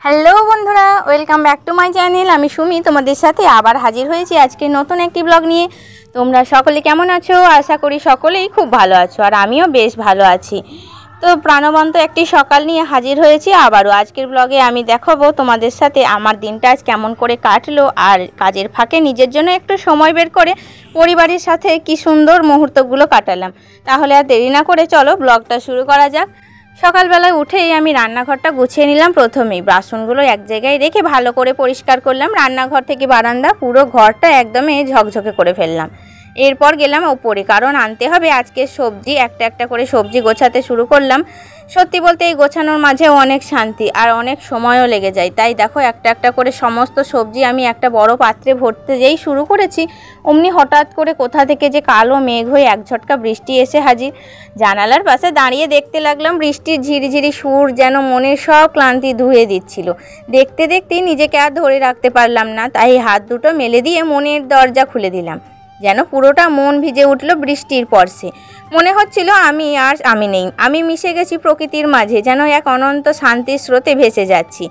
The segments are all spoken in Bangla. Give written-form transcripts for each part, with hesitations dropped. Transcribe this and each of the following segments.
হ্যালো বন্ধুরা, welcome back to my channel. আমি সুমি তোমাদের সাথে আবার হাজির হয়েছি আজকে নতুন একটি ব্লগ নিয়ে। তোমরা সকলে কেমন আছো? আশা করি সকলেই খুব ভালো আছো, আর আমিও বেশ ভালো আছি। তো প্রাণবন্ত একটি সকাল নিয়ে হাজির হয়েছি আবারও। আজকের ব্লগে আমি দেখাবো তোমাদের সাথে আমার দিনটা আজ কেমন করে কাটলো, আর কাজের ফাঁকে নিজের জন্য একটু সময় বের করে পরিবারের সাথে কি সুন্দর মুহূর্তগুলো কাটালাম। তাহলে আর দেরি না করে চলো ব্লগটা শুরু করা যাক। সকালবেলায় উঠেই আমি রান্নাঘরটা গুছিয়ে নিলাম। প্রথমেই বাসনগুলো এক জায়গায় রেখে ভালো করে পরিষ্কার করলাম। রান্নাঘর থেকে বারান্দা পুরো ঘরটা একদমই ঝকঝকে করে ফেললাম। এরপর গেলাম ওপরে, কারণ আনতে হবে আজকে সবজি। একটা একটা করে সবজি গোছাতে শুরু করলাম। সত্যি বলতে এই গোছানোর মাঝেও অনেক শান্তি আর অনেক সময়ও লেগে যায়। তাই দেখো একটা একটা করে সমস্ত সবজি আমি একটা বড় পাত্রে ভরতে যেই শুরু করেছি, অমনি হঠাৎ করে কোথা থেকে যে কালো মেঘ হয়ে এক ঝটকা বৃষ্টি এসে হাজির। জানালার পাশে দাঁড়িয়ে দেখতে লাগলাম বৃষ্টির ঝিরিঝিরি সুর যেন মনের সব ক্লান্তি ধুয়ে দিচ্ছিল। দেখতে দেখতেই নিজেকে আর ধরে রাখতে পারলাম না, তাই হাত দুটো মেলে দিয়ে মনের দরজা খুলে দিলাম। যেন পুরোটা মন ভিজে উঠল বৃষ্টির পরশে। মনে হচ্ছিল আমি নেই, আমি মিশে গেছি প্রকৃতির মাঝে, যেন এক অনন্ত শান্তির স্রোতে ভেসে যাচ্ছি।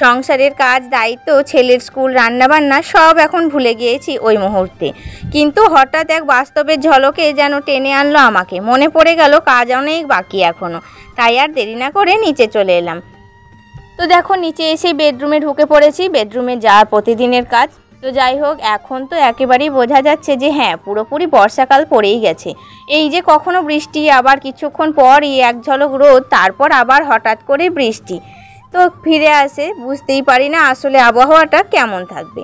সংসারের কাজ, দায়িত্ব, ছেলের স্কুল, রান্নাবান্না সব এখন ভুলে গিয়েছি ওই মুহূর্তে। কিন্তু হঠাৎ এক বাস্তবের ঝলকে যেন টেনে আনলো আমাকে। মনে পড়ে গেল কাজ অনেক বাকি এখনও। তাই আর দেরি না করে নিচে চলে এলাম। তো দেখো নিচে এসে বেডরুমে ঢুকে পড়েছি। বেডরুমে যা প্রতিদিনের কাজ। তো যাই হোক, এখন তো একেবারেই বোঝা যাচ্ছে যে হ্যাঁ, পুরোপুরি বর্ষাকাল পড়েই গেছে। এই যে কখনো বৃষ্টি, আবার কিছুক্ষণ পরই এক ঝলক রোদ, তারপর আবার হঠাৎ করে বৃষ্টি তো ফিরে আসে। বুঝতেই পারি না আসলে আবহাওয়াটা কেমন থাকবে।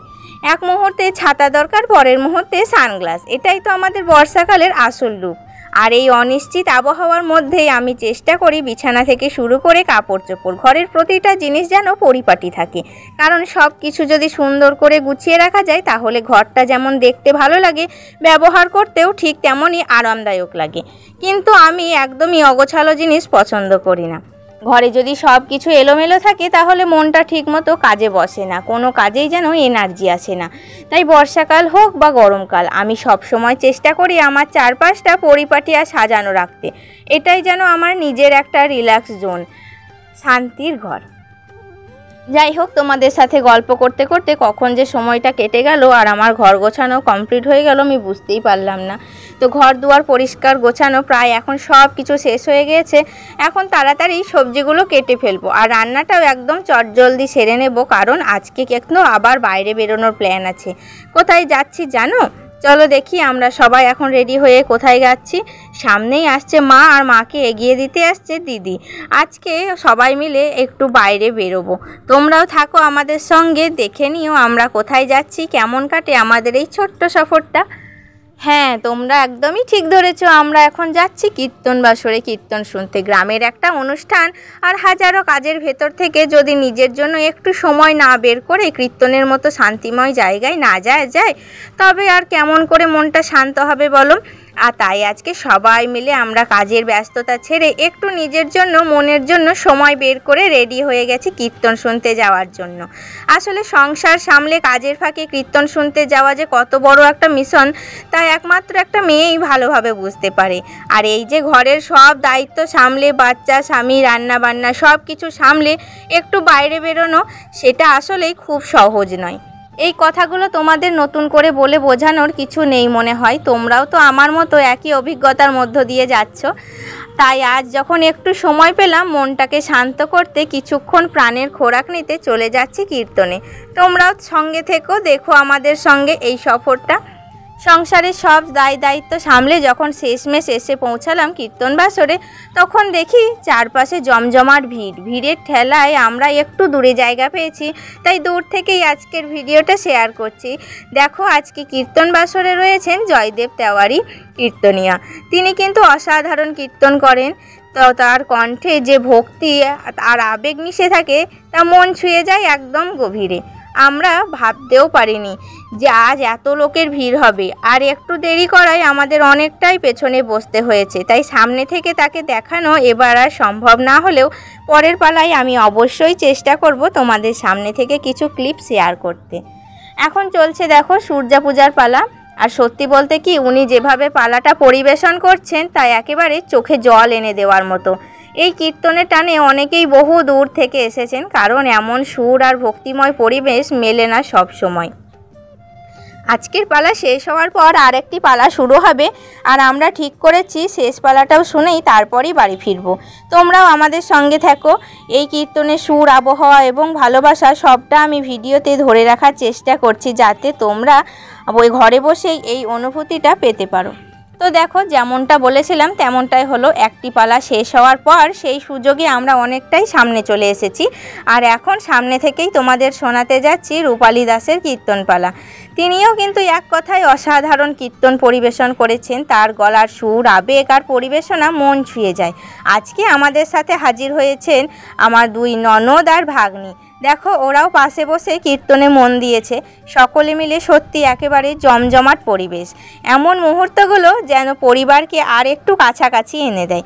এক মুহূর্তে ছাতা দরকার, পরের মুহূর্তে সানগ্লাস। এটাই তো আমাদের বর্ষাকালের আসল রূপ। আর এই অনিশ্চিত আবহাওয়ার মধ্যেই আমি চেষ্টা করি বিছানা থেকে শুরু করে কাপড় চোপড়, ঘরের প্রতিটা জিনিস যেন পরিপাটি থাকে। কারণ সব কিছু যদি সুন্দর করে গুছিয়ে রাখা যায়, তাহলে ঘরটা যেমন দেখতে ভালো লাগে, ব্যবহার করতেও ঠিক তেমনই আরামদায়ক লাগে। কিন্তু আমি একদমই অগোছালো জিনিস পছন্দ করি না। ঘরে যদি সব কিছু এলোমেলো থাকে, তাহলে মনটা ঠিকমতো কাজে বসে না, কোনো কাজেই যেন এনার্জি আসে না। তাই বর্ষাকাল হোক বা গরমকাল, আমি সব সময় চেষ্টা করি আমার চারপাশটা পরিপাটি আর সাজানো রাখতে। এটাই যেন আমার নিজের একটা রিল্যাক্স জোন, শান্তির ঘর। যাই হোক, তোমাদের সাথে গল্প করতে করতে কখন যে সময়টা কেটে গেল আর আমার ঘর গোছানো কমপ্লিট হয়ে গেল আমি বুঝতেই পারলাম না। তো ঘর দুয়ার পরিষ্কার গোছানো প্রায় এখন সব কিছু শেষ হয়ে গিয়েছে। এখন তাড়াতাড়ি সবজিগুলো কেটে ফেলবো আর রান্নাটাও একদম চটজলদি সেরে নেব, কারণ আজকে কিন্তু আবার বাইরে বেরোনোর প্ল্যান আছে। কোথায় যাচ্ছি জানো? চলো দেখি। আমরা সবাই এখন রেডি হয়ে কোথায় যাচ্ছি। সামনেই আসছে মা, আর মাকে এগিয়ে দিতে আসছে দিদি। আজকে সবাই মিলে একটু বাইরে বেরোবো। তোমরাও থাকো আমাদের সঙ্গে, দেখে নিও আমরা কোথায় যাচ্ছি, কেমন কাটে আমাদের এই ছোট্ট সফরটা। হ্যাঁ, তোমরা একদমই ঠিক ধরেছো। আমরা এখন যাচ্ছি কীর্তন বাসরে কীর্তন শুনতে। গ্রামের একটা অনুষ্ঠান, আর হাজারো কাজের ভেতর থেকে যদি নিজের জন্য একটু সময় না বের করে কীর্তনের মতো শান্তিময় জায়গায় না যায়, তবে আর কেমন করে মনটা শান্ত হবে বলো? আর তাই আজকে সবাই মিলে আমরা কাজের ব্যস্ততা ছেড়ে একটু নিজের জন্য, মনের জন্য সময় বের করে রেডি হয়ে গেছি কীর্তন শুনতে যাওয়ার জন্য। আসলে সংসার সামলে কাজের ফাঁকে কীর্তন শুনতে যাওয়া যে কত বড় একটা মিশন, তা একমাত্র একটা মেয়েই ভালোভাবে বুঝতে পারে। আর এই যে ঘরের সব দায়িত্ব সামলে, বাচ্চা, স্বামী, রান্নাবান্না সব কিছু সামলে একটু বাইরে বেরোনো, সেটা আসলেই খুব সহজ নয়। এই কথাগুলো তোমাদের নতুন করে বলে বোঝানোর কিছু নেই মনে হয়। তোমরাও তো আমার মতো একই অভিজ্ঞতার মধ্য দিয়ে যাচ্ছ। তাই আজ যখন একটু সময় পেলাম মনটাকে শান্ত করতে, কিছুক্ষণ প্রাণের খোরাক নিতে চলে যাচ্ছি কীর্তনে। তোমরাও সঙ্গে থেকো, দেখো আমাদের সঙ্গে এই সফরটা। সংসারের সব দায়িত্ব সামলে যখন শেষমেশ এসে পৌঁছালাম কীর্তন বাসরে, তখন দেখি চারপাশে জমজমাট ভিড়ের ঠেলায় আমরা একটু দূরে জায়গা পেয়েছি। তাই দূর থেকেই আজকের ভিডিওটা শেয়ার করছি। দেখো, আজকে কীর্তন বাসরে রয়েছেন জয়দেব তেওয়ারি কীর্তনিয়া। তিনি কিন্তু অসাধারণ কীর্তন করেন। তো তার কণ্ঠে যে ভক্তি আর আবেগ মিশে থাকে, তা মন ছুঁয়ে যায় একদম গভীরে। আমরা ভাবতেও পারিনি যে আজ এত লোকের ভিড় হবে, আর একটু দেরি করায় আমাদের অনেকটাই পেছনে বসতে হয়েছে। তাই সামনে থেকে তাকে দেখানো এবার আর সম্ভব না হলেও পরের পালায় আমি অবশ্যই চেষ্টা করব তোমাদের সামনে থেকে কিছু ক্লিপ শেয়ার করতে। এখন চলছে দেখো সূর্যা পূজার পালা। আর সত্যি বলতে কি, উনি যেভাবে পালাটা পরিবেশন করছেন তা একেবারে চোখে জল এনে দেওয়ার মতো। এই কীর্তনের টানে অনেকেই বহু দূর থেকে এসেছেন, কারণ এমন সুর আর ভক্তিময় পরিবেশ মেলে না সব সময়। আজকের পালা শেষ হওয়ার পর আরেকটি পালা শুরু হবে, আর আমরা ঠিক করেছি শেষ পালাটাও শুনেই তারপরই বাড়ি ফিরব। তোমরাও আমাদের সঙ্গে থাকো। এই কীর্তনের সুর, আবহাওয়া এবং ভালোবাসা সবটা আমি ভিডিওতে ধরে রাখার চেষ্টা করছি, যাতে তোমরা ওই ঘরে বসেই এই অনুভূতিটা পেতে পারো। তো দেখো, যেমনটা বলেছিলাম তেমনটাই হলো। একটি পালা শেষ হওয়ার পর সেই সুযোগে আমরা অনেকটাই সামনে চলে এসেছি, আর এখন সামনে থেকেই তোমাদের শোনাতে যাচ্ছি রূপালী দাসের কীর্তন পালা। তিনিও কিন্তু এক কথায় অসাধারণ কীর্তন পরিবেশন করেছেন। তার গলার সুর, আবেগ আর পরিবেশনা মন ছুঁয়ে যায়। আজকে আমাদের সাথে হাজির হয়েছেন আমার দুই ননদ আর ভাগ্নি। দেখো, ওরাও পাশে বসে কীর্তনে মন দিয়েছে। সকলে মিলে সত্যি একেবারে জমজমাট পরিবেশ। এমন মুহূর্তগুলো যেন পরিবারকে আর একটু কাছাকাছি এনে দেয়।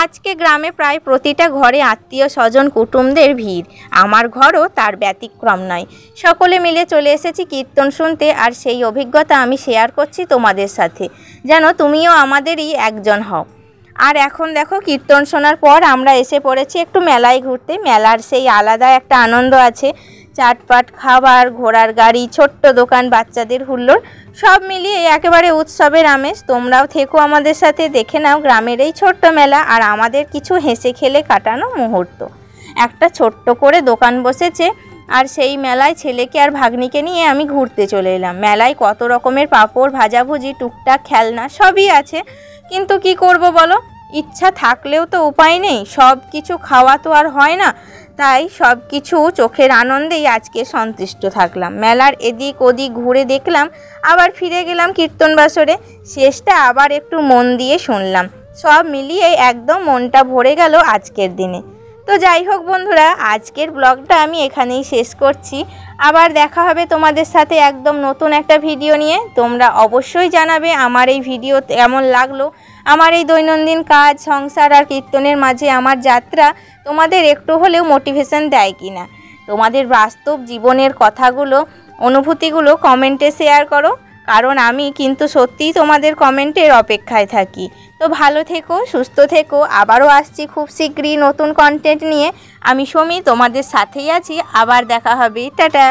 আজকে গ্রামে প্রায় প্রতিটা ঘরে আত্মীয় স্বজন কুটুমদের ভিড়। আমার ঘরও তার ব্যতিক্রম নয়। সকলে মিলে চলে এসেছি কীর্তন শুনতে, আর সেই অভিজ্ঞতা আমি শেয়ার করছি তোমাদের সাথে, যেন তুমিও আমাদেরই একজন হও। আর এখন দেখো, কীর্তন শোনার পর আমরা এসে পড়েছি একটু মেলায় ঘুরতে। মেলার সেই আলাদা একটা আনন্দ আছে। চাটপাট খাবার, ঘোড়ার গাড়ি, ছোট্ট দোকান, বাচ্চাদের হুল্লোড়, সব মিলিয়ে একেবারে উৎসবের আমেজ। তোমরাও থেকো আমাদের সাথে, দেখে নাও গ্রামের এই ছোট্ট মেলা আর আমাদের কিছু হেসে খেলে কাটানো মুহূর্ত। একটা ছোট্ট করে দোকান বসেছে, আর সেই মেলায় ছেলেকে আর ভাগ্নিকে নিয়ে আমি ঘুরতে চলে এলাম। মেলায় কত রকমের পাঁপড়, ভাজাভুজি, টুকটাক খেলনা সবই আছে, কিন্তু কি করব বলো, ইচ্ছা থাকলেও তো উপায় নেই। সব কিছু খাওয়া তো আর হয় না, তাই সব কিছু চোখের আনন্দেই আজকে সন্তুষ্ট থাকলাম। মেলার এদিক ওদিক ঘুরে দেখলাম, আবার ফিরে গেলাম কীর্তন বাসরে। শেষটা আবার একটু মন দিয়ে শুনলাম। সব মিলিয়ে একদম মনটা ভরে গেল আজকের দিনে। তো যাই হোক বন্ধুরা, আজকের ব্লগটা আমি এখানেই শেষ করছি। আবার দেখা হবে তোমাদের সাথে একদম নতুন একটা ভিডিও নিয়ে। তোমরা অবশ্যই জানাবে আমার এই ভিডিও কেমন লাগলো। আমার এই দৈনন্দিন কাজ, সংসার আর কীর্তনের মাঝে আমার যাত্রা তোমাদের একটু হলেও মোটিভেশন দেয় কি না। তোমাদের বাস্তব জীবনের কথাগুলো, অনুভূতিগুলো কমেন্টে শেয়ার করো, কারণ আমি কিন্তু সত্যিই তোমাদের কমেন্টের অপেক্ষায় থাকি। তো ভালো থেকো, সুস্থ থেকো। আবারও আসছি খুব শীঘ্রই নতুন কন্টেন্ট নিয়ে। আমি সুমি, তোমাদের সাথেই আছি। আবার দেখা হবে। টাটা।